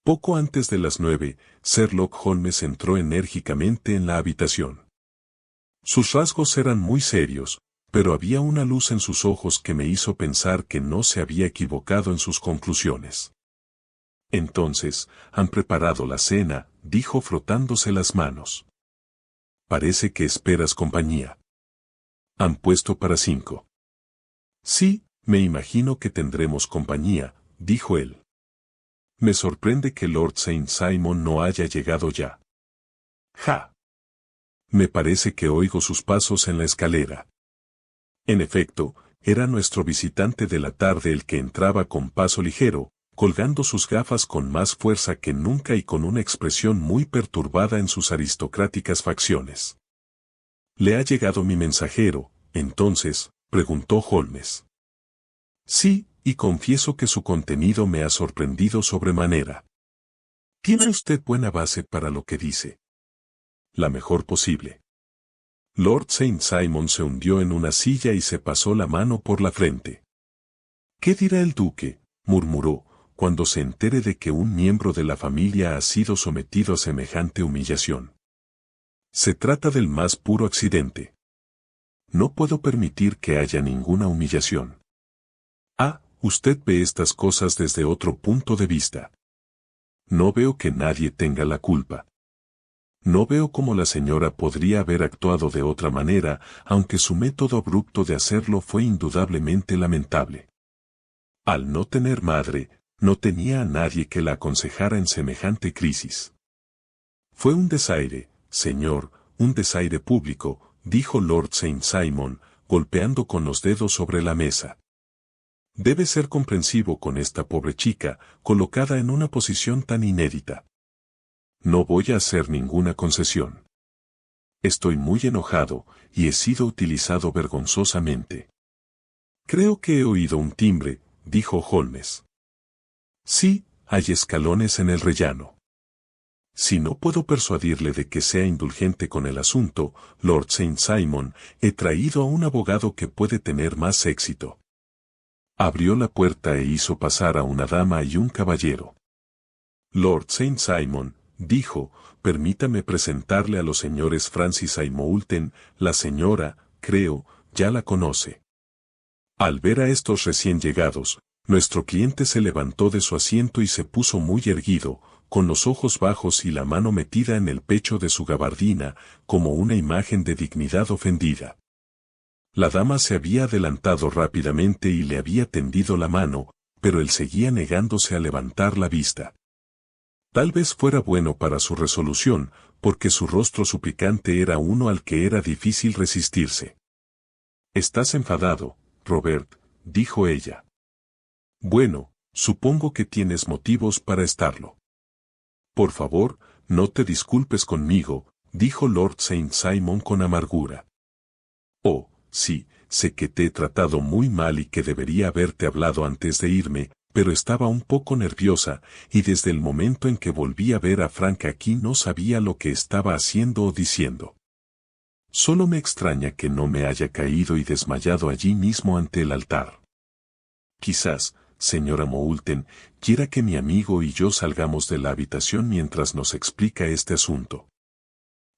Poco antes de las 9, Sherlock Holmes entró enérgicamente en la habitación. Sus rasgos eran muy serios, pero había una luz en sus ojos que me hizo pensar que no se había equivocado en sus conclusiones. Entonces, ¿han preparado la cena?, dijo frotándose las manos. Parece que esperas compañía. ¿Han puesto para 5? Sí, me imagino que tendremos compañía, dijo él. Me sorprende que Lord Saint Simon no haya llegado ya. ¡Ja! Me parece que oigo sus pasos en la escalera. En efecto, era nuestro visitante de la tarde el que entraba con paso ligero, colgando sus gafas con más fuerza que nunca y con una expresión muy perturbada en sus aristocráticas facciones. ¿Le ha llegado mi mensajero, entonces?, preguntó Holmes. Sí, y confieso que su contenido me ha sorprendido sobremanera. ¿Tiene usted buena base para lo que dice? La mejor posible. Lord Saint Simon se hundió en una silla y se pasó la mano por la frente. ¿Qué dirá el duque?, murmuró, cuando se entere de que un miembro de la familia ha sido sometido a semejante humillación. Se trata del más puro accidente. No puedo permitir que haya ninguna humillación. Ah, usted ve estas cosas desde otro punto de vista. No veo que nadie tenga la culpa. No veo cómo la señora podría haber actuado de otra manera, aunque su método abrupto de hacerlo fue indudablemente lamentable. Al no tener madre, no tenía a nadie que la aconsejara en semejante crisis. Fue un desaire, señor, un desaire público, dijo Lord Saint Simon, golpeando con los dedos sobre la mesa. Debe ser comprensivo con esta pobre chica, colocada en una posición tan inédita. No voy a hacer ninguna concesión. Estoy muy enojado, y he sido utilizado vergonzosamente. Creo que he oído un timbre, dijo Holmes. Sí, hay escalones en el rellano. Si no puedo persuadirle de que sea indulgente con el asunto, Lord Saint Simon, he traído a un abogado que puede tener más éxito. Abrió la puerta e hizo pasar a una dama y un caballero. Lord Saint Simon, dijo, permítame presentarle a los señores Francis y Moulton, la señora, creo, ya la conoce. Al ver a estos recién llegados, nuestro cliente se levantó de su asiento y se puso muy erguido, con los ojos bajos y la mano metida en el pecho de su gabardina, como una imagen de dignidad ofendida. La dama se había adelantado rápidamente y le había tendido la mano, pero él seguía negándose a levantar la vista. Tal vez fuera bueno para su resolución, porque su rostro suplicante era uno al que era difícil resistirse. «Estás enfadado, Robert», dijo ella. «Bueno, supongo que tienes motivos para estarlo». «Por favor, no te disculpes conmigo», dijo Lord Saint Simon con amargura. «Oh, sí, sé que te he tratado muy mal y que debería haberte hablado antes de irme, pero estaba un poco nerviosa, y desde el momento en que volví a ver a Frank aquí no sabía lo que estaba haciendo o diciendo. Solo me extraña que no me haya caído y desmayado allí mismo ante el altar. Quizás, señora Moulton, quiera que mi amigo y yo salgamos de la habitación mientras nos explica este asunto.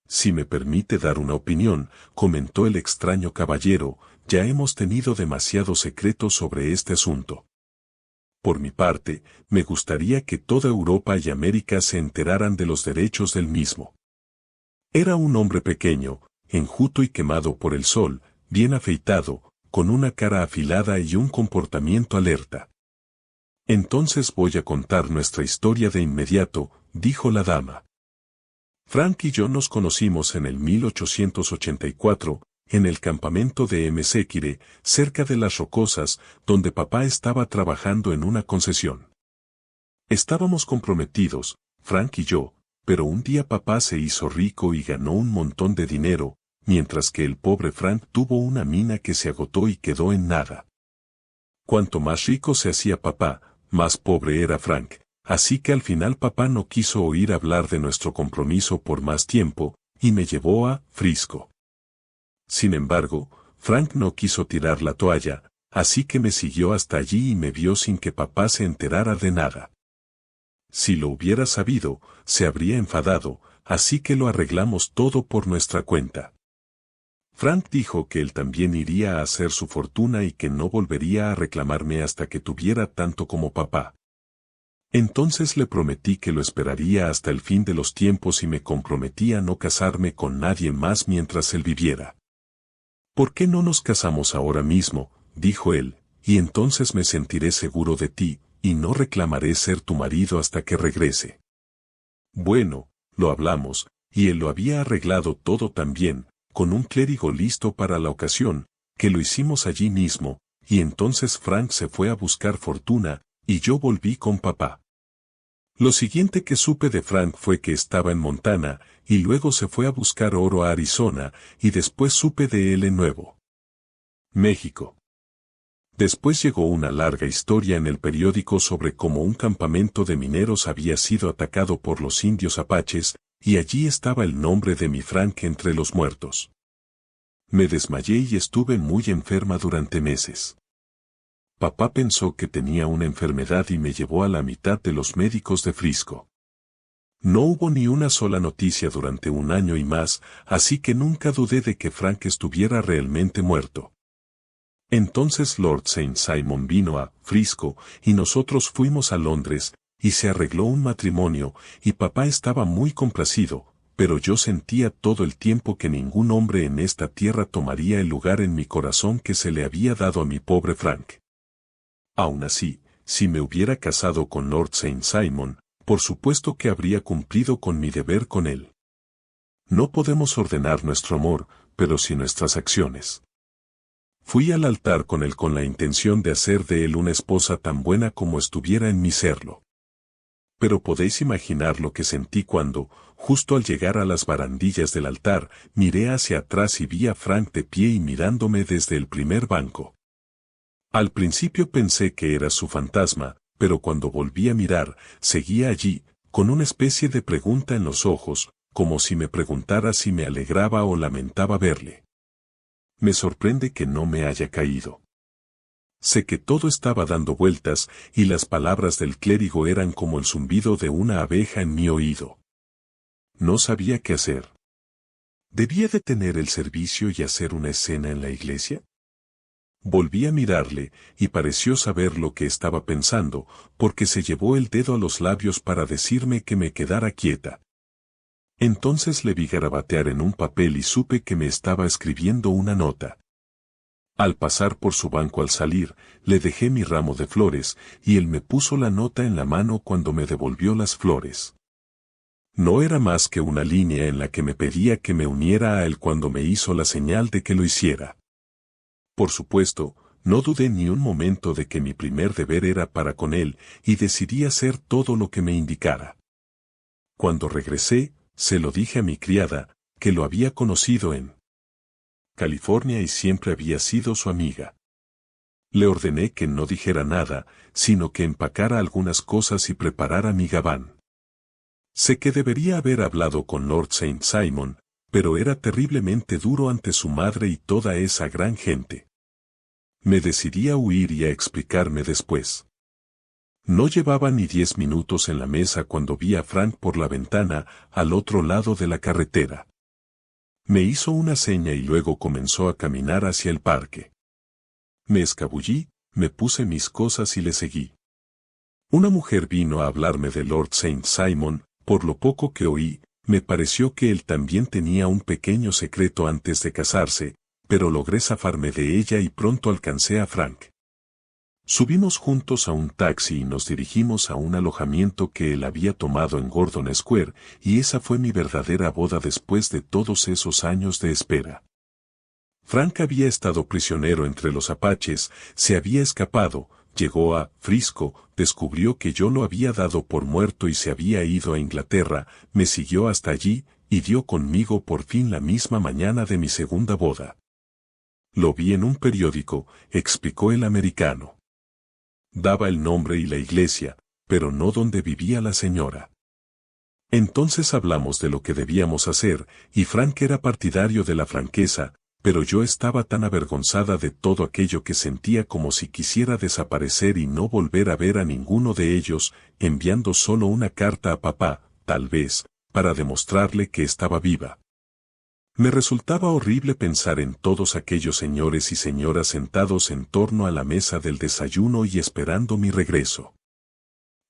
Si me permite dar una opinión, comentó el extraño caballero, ya hemos tenido demasiados secretos sobre este asunto. Por mi parte, me gustaría que toda Europa y América se enteraran de los derechos del mismo. Era un hombre pequeño, enjuto y quemado por el sol, bien afeitado, con una cara afilada y un comportamiento alerta. Entonces voy a contar nuestra historia de inmediato, dijo la dama. Frank y yo nos conocimos en el 1884, en el campamento de Msekire, cerca de las Rocosas, donde papá estaba trabajando en una concesión. Estábamos comprometidos, Frank y yo, pero un día papá se hizo rico y ganó un montón de dinero, mientras que el pobre Frank tuvo una mina que se agotó y quedó en nada. Cuanto más rico se hacía papá, más pobre era Frank, así que al final papá no quiso oír hablar de nuestro compromiso por más tiempo, y me llevó a Frisco. Sin embargo, Frank no quiso tirar la toalla, así que me siguió hasta allí y me vio sin que papá se enterara de nada. Si lo hubiera sabido, se habría enfadado, así que lo arreglamos todo por nuestra cuenta. Frank dijo que él también iría a hacer su fortuna y que no volvería a reclamarme hasta que tuviera tanto como papá. Entonces le prometí que lo esperaría hasta el fin de los tiempos y me comprometí a no casarme con nadie más mientras él viviera. ¿Por qué no nos casamos ahora mismo?, dijo él, y entonces me sentiré seguro de ti, y no reclamaré ser tu marido hasta que regrese. Bueno, lo hablamos, y él lo había arreglado todo tan bien, con un clérigo listo para la ocasión, que lo hicimos allí mismo, y entonces Frank se fue a buscar fortuna, y yo volví con papá. Lo siguiente que supe de Frank fue que estaba en Montana, y luego se fue a buscar oro a Arizona, y después supe de él en Nuevo México. Después llegó una larga historia en el periódico sobre cómo un campamento de mineros había sido atacado por los indios apaches, y allí estaba el nombre de mi Frank entre los muertos. Me desmayé y estuve muy enferma durante meses. Papá pensó que tenía una enfermedad y me llevó a la mitad de los médicos de Frisco. No hubo ni una sola noticia durante un año y más, así que nunca dudé de que Frank estuviera realmente muerto. Entonces Lord Saint Simon vino a Frisco y nosotros fuimos a Londres, y se arregló un matrimonio, y papá estaba muy complacido, pero yo sentía todo el tiempo que ningún hombre en esta tierra tomaría el lugar en mi corazón que se le había dado a mi pobre Frank. Aún así, si me hubiera casado con Lord Saint Simon, por supuesto que habría cumplido con mi deber con él. No podemos ordenar nuestro amor, pero sí nuestras acciones. Fui al altar con él con la intención de hacer de él una esposa tan buena como estuviera en mí serlo. Pero podéis imaginar lo que sentí cuando, justo al llegar a las barandillas del altar, miré hacia atrás y vi a Frank de pie y mirándome desde el primer banco. Al principio pensé que era su fantasma, pero cuando volví a mirar, seguía allí, con una especie de pregunta en los ojos, como si me preguntara si me alegraba o lamentaba verle. Me sorprende que no me haya caído. Sé que todo estaba dando vueltas, y las palabras del clérigo eran como el zumbido de una abeja en mi oído. No sabía qué hacer. ¿Debía detener el servicio y hacer una escena en la iglesia? Volví a mirarle, y pareció saber lo que estaba pensando, porque se llevó el dedo a los labios para decirme que me quedara quieta. Entonces le vi garabatear en un papel y supe que me estaba escribiendo una nota. Al pasar por su banco al salir, le dejé mi ramo de flores, y él me puso la nota en la mano cuando me devolvió las flores. No era más que una línea en la que me pedía que me uniera a él cuando me hizo la señal de que lo hiciera. Por supuesto, no dudé ni un momento de que mi primer deber era para con él, y decidí hacer todo lo que me indicara. Cuando regresé, se lo dije a mi criada, que lo había conocido en California y siempre había sido su amiga. Le ordené que no dijera nada, sino que empacara algunas cosas y preparara mi gabán. Sé que debería haber hablado con Lord Saint Simon, pero era terriblemente duro ante su madre y toda esa gran gente. Me decidí a huir y a explicarme después. No llevaba ni 10 minutos en la mesa cuando vi a Frank por la ventana, al otro lado de la carretera. Me hizo una seña y luego comenzó a caminar hacia el parque. Me escabullí, me puse mis cosas y le seguí. Una mujer vino a hablarme de Lord Saint Simon, por lo poco que oí, me pareció que él también tenía un pequeño secreto antes de casarse, pero logré zafarme de ella y pronto alcancé a Frank. Subimos juntos a un taxi y nos dirigimos a un alojamiento que él había tomado en Gordon Square, y esa fue mi verdadera boda después de todos esos años de espera. Frank había estado prisionero entre los apaches, se había escapado, llegó a Frisco, descubrió que yo lo había dado por muerto y se había ido a Inglaterra, me siguió hasta allí, y dio conmigo por fin la misma mañana de mi segunda boda. Lo vi en un periódico, explicó el americano. Daba el nombre y la iglesia, pero no donde vivía la señora. Entonces hablamos de lo que debíamos hacer, y Frank era partidario de la franqueza, pero yo estaba tan avergonzada de todo aquello que sentía como si quisiera desaparecer y no volver a ver a ninguno de ellos, enviando solo una carta a papá, tal vez, para demostrarle que estaba viva. Me resultaba horrible pensar en todos aquellos señores y señoras sentados en torno a la mesa del desayuno y esperando mi regreso.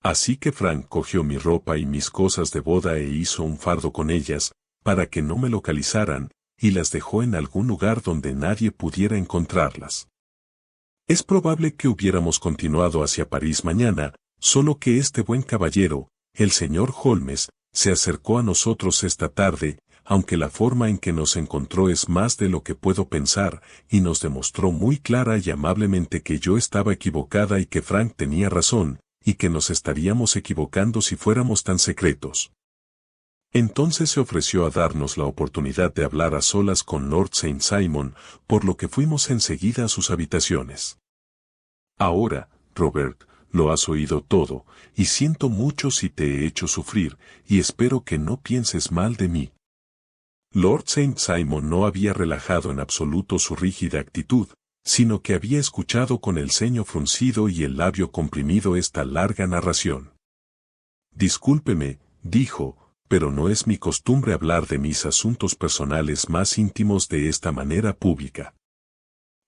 Así que Frank cogió mi ropa y mis cosas de boda e hizo un fardo con ellas, para que no me localizaran, y las dejó en algún lugar donde nadie pudiera encontrarlas. Es probable que hubiéramos continuado hacia París mañana, solo que este buen caballero, el señor Holmes, se acercó a nosotros esta tarde, aunque la forma en que nos encontró es más de lo que puedo pensar, y nos demostró muy clara y amablemente que yo estaba equivocada y que Frank tenía razón, y que nos estaríamos equivocando si fuéramos tan secretos. Entonces se ofreció a darnos la oportunidad de hablar a solas con Lord Saint Simon, por lo que fuimos enseguida a sus habitaciones. Ahora, Robert, lo has oído todo, y siento mucho si te he hecho sufrir, y espero que no pienses mal de mí. Lord Saint Simon no había relajado en absoluto su rígida actitud, sino que había escuchado con el ceño fruncido y el labio comprimido esta larga narración. Discúlpeme, dijo, pero no es mi costumbre hablar de mis asuntos personales más íntimos de esta manera pública.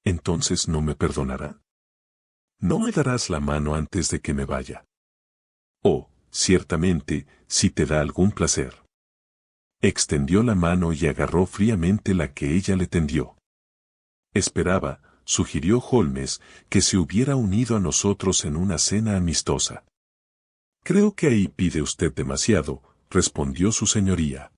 ¿Entonces no me perdonará? ¿No me darás la mano antes de que me vaya? Oh, ciertamente, si te da algún placer. Extendió la mano y agarró fríamente la que ella le tendió. Esperaba, sugirió Holmes, que se hubiera unido a nosotros en una cena amistosa. Creo que ahí pide usted demasiado, respondió su señoría.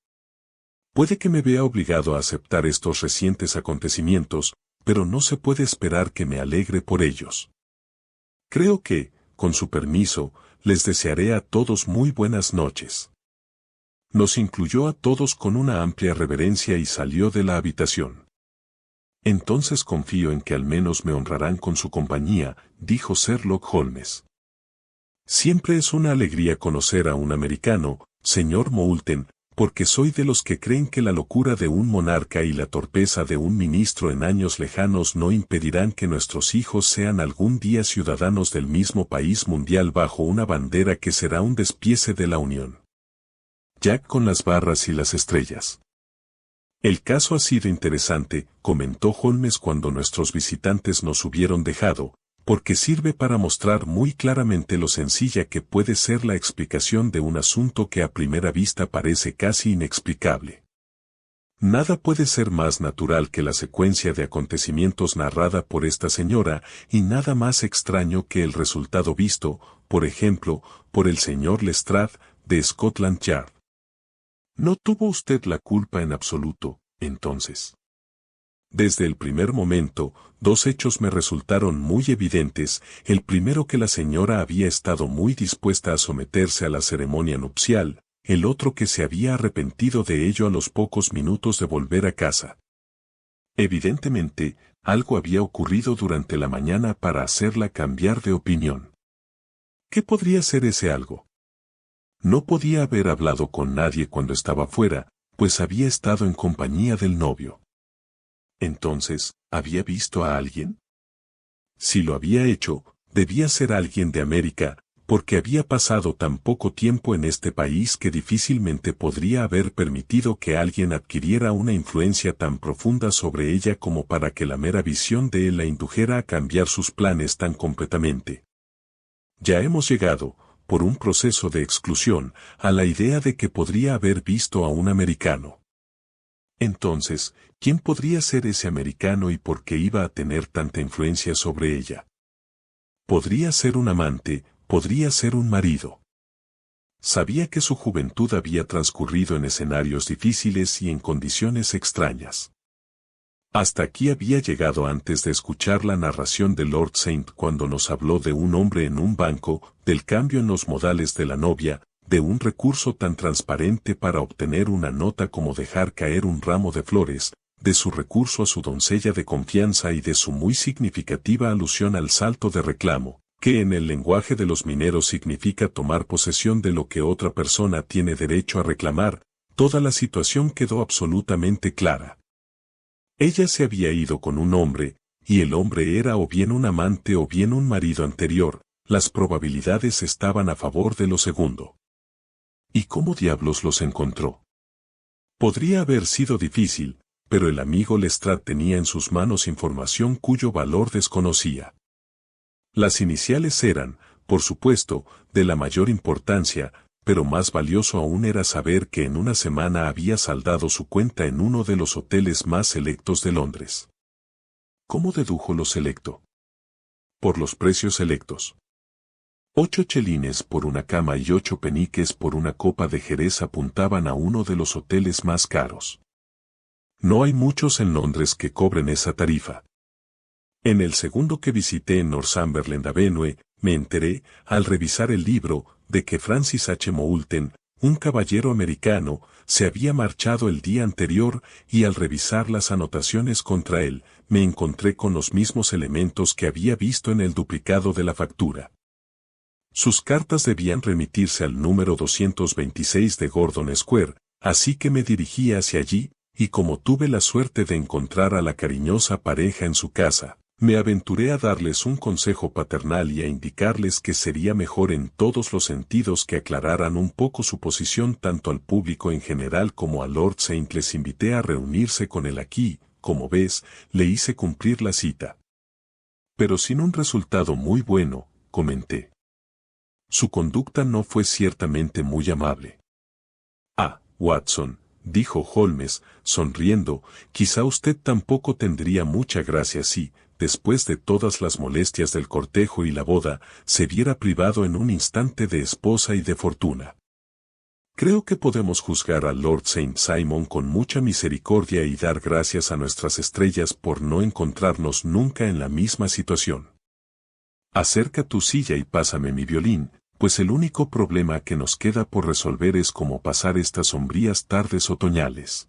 Puede que me vea obligado a aceptar estos recientes acontecimientos, pero no se puede esperar que me alegre por ellos. Creo que, con su permiso, les desearé a todos muy buenas noches. Nos incluyó a todos con una amplia reverencia y salió de la habitación. Entonces confío en que al menos me honrarán con su compañía, dijo Sherlock Holmes. Siempre es una alegría conocer a un americano, señor Moulton, porque soy de los que creen que la locura de un monarca y la torpeza de un ministro en años lejanos no impedirán que nuestros hijos sean algún día ciudadanos del mismo país mundial bajo una bandera que será un despiece de la Unión. Jack con las barras y las estrellas. El caso ha sido interesante, comentó Holmes cuando nuestros visitantes nos hubieron dejado, porque sirve para mostrar muy claramente lo sencilla que puede ser la explicación de un asunto que a primera vista parece casi inexplicable. Nada puede ser más natural que la secuencia de acontecimientos narrada por esta señora, y nada más extraño que el resultado visto, por ejemplo, por el señor Lestrade, de Scotland Yard. No tuvo usted la culpa en absoluto, entonces. Desde el primer momento, dos hechos me resultaron muy evidentes, el primero que la señora había estado muy dispuesta a someterse a la ceremonia nupcial, el otro que se había arrepentido de ello a los pocos minutos de volver a casa. Evidentemente, algo había ocurrido durante la mañana para hacerla cambiar de opinión. ¿Qué podría ser ese algo? No podía haber hablado con nadie cuando estaba fuera, pues había estado en compañía del novio. Entonces, ¿había visto a alguien? Si lo había hecho, debía ser alguien de América, porque había pasado tan poco tiempo en este país que difícilmente podría haber permitido que alguien adquiriera una influencia tan profunda sobre ella como para que la mera visión de él la indujera a cambiar sus planes tan completamente. Ya hemos llegado, por un proceso de exclusión, a la idea de que podría haber visto a un americano. Entonces, ¿quién podría ser ese americano y por qué iba a tener tanta influencia sobre ella? Podría ser un amante, podría ser un marido. Sabía que su juventud había transcurrido en escenarios difíciles y en condiciones extrañas. Hasta aquí había llegado antes de escuchar la narración de Lord Saint cuando nos habló de un hombre en un banco, del cambio en los modales de la novia, de un recurso tan transparente para obtener una nota como dejar caer un ramo de flores, de su recurso a su doncella de confianza y de su muy significativa alusión al salto de reclamo, que en el lenguaje de los mineros significa tomar posesión de lo que otra persona tiene derecho a reclamar. Toda la situación quedó absolutamente clara. Ella se había ido con un hombre, y el hombre era o bien un amante o bien un marido anterior. Las probabilidades estaban a favor de lo segundo. ¿Y cómo diablos los encontró? Podría haber sido difícil, pero el amigo Lestrade tenía en sus manos información cuyo valor desconocía. Las iniciales eran, por supuesto, de la mayor importancia, pero más valioso aún era saber que en una semana había saldado su cuenta en uno de los hoteles más selectos de Londres. ¿Cómo dedujo lo selecto? Por los precios selectos. 8 chelines por una cama y 8 peniques por una copa de Jerez apuntaban a uno de los hoteles más caros. No hay muchos en Londres que cobren esa tarifa. En el segundo que visité en Northumberland Avenue, me enteré, al revisar el libro, de que Francis H. Moulton, un caballero americano, se había marchado el día anterior y al revisar las anotaciones contra él, me encontré con los mismos elementos que había visto en el duplicado de la factura. Sus cartas debían remitirse al número 226 de Gordon Square, así que me dirigí hacia allí, y como tuve la suerte de encontrar a la cariñosa pareja en su casa, me aventuré a darles un consejo paternal y a indicarles que sería mejor en todos los sentidos que aclararan un poco su posición tanto al público en general como a Lord Saint. Les invité a reunirse con él aquí, como ves, le hice cumplir la cita. Pero sin un resultado muy bueno, comenté. Su conducta no fue ciertamente muy amable. Ah, Watson, dijo Holmes, sonriendo, quizá usted tampoco tendría mucha gracia si, después de todas las molestias del cortejo y la boda, se viera privado en un instante de esposa y de fortuna. Creo que podemos juzgar a Lord Saint Simon con mucha misericordia y dar gracias a nuestras estrellas por no encontrarnos nunca en la misma situación. Acerca tu silla y pásame mi violín, pues el único problema que nos queda por resolver es cómo pasar estas sombrías tardes otoñales.